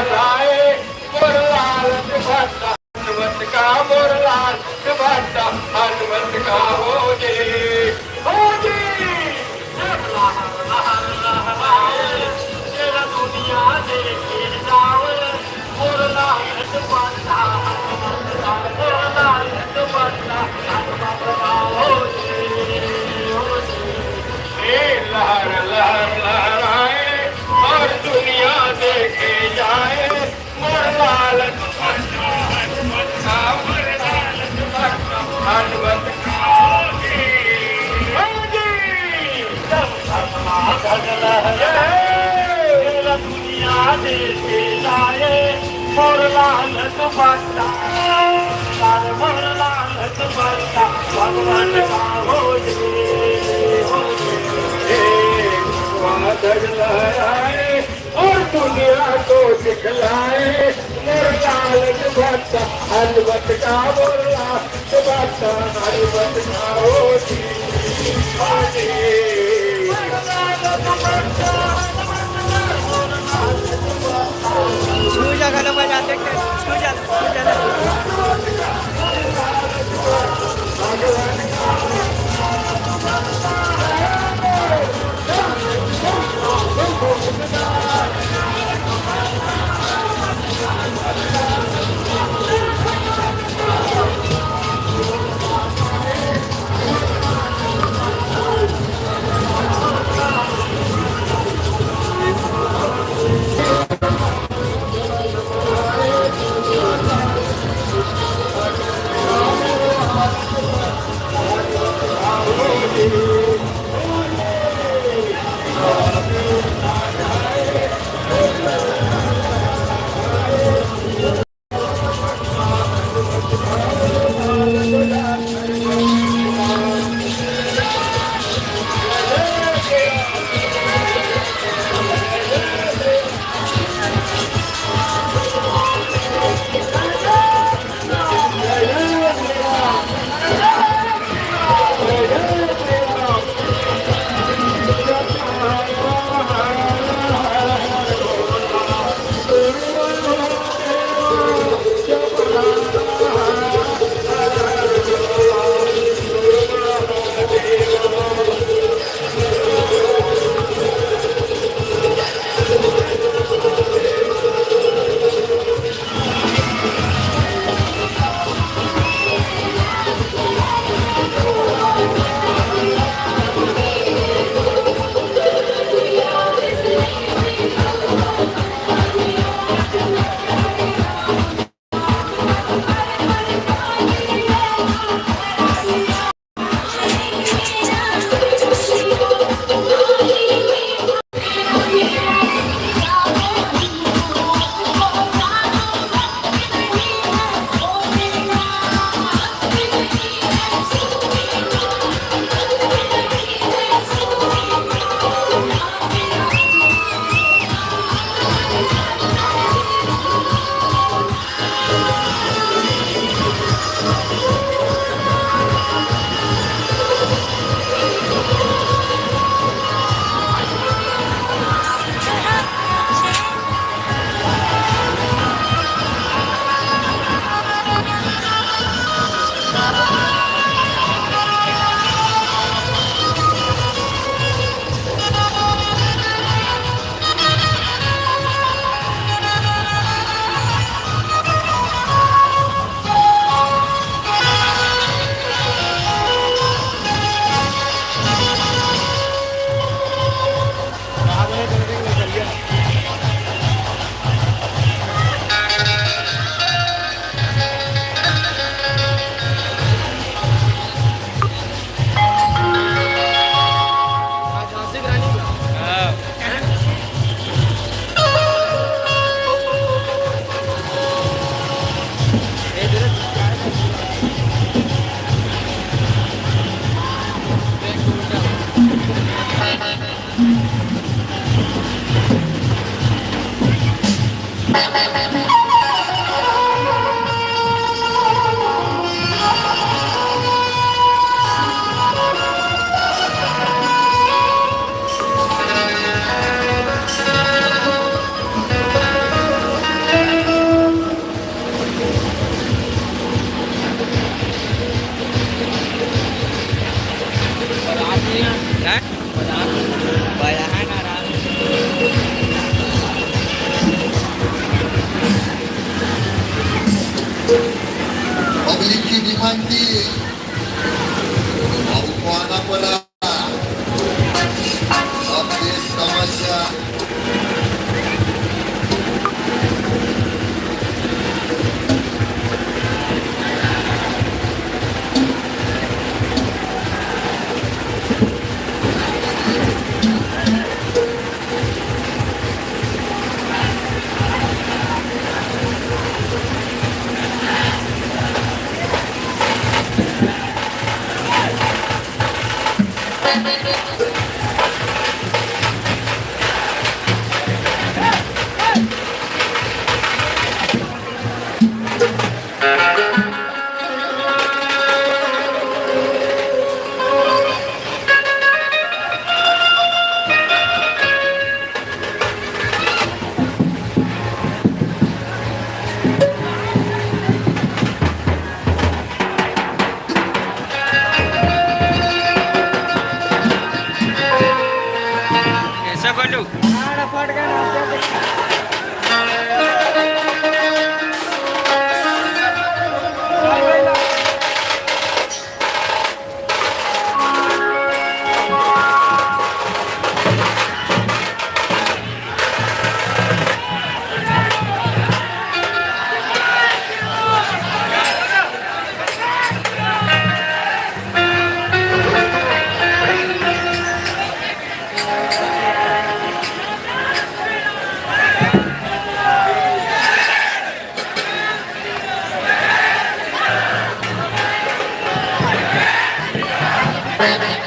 सिखलाए मोर लाल भट्टा हनुमत का मोर लाल भट्टा हनुमत का हो जी तेरा दुनिया देखे जावल मोर लाल भट्टा मोर लाल भट्टा हनुमत का हो लहर लहर लहराए और दुनिया देखे जाए मोर लाल दुपट्टा हनुमत का मोर लाल दुपट्टा हनुमत का दुनिया देखे जाए मोर लाल दुपट्टा मोर लाल दुपट्टा भगवान का हो लहराए और दुनिया को सिखलाए मोर लाल भट्टा हनुमत का मोर लाल भट्टा हनुमत का हो गाना बजाते पब्लिक की डिमांड थी हमको आना पड़ा अब ये समस्या कैसा बोलू Thank you.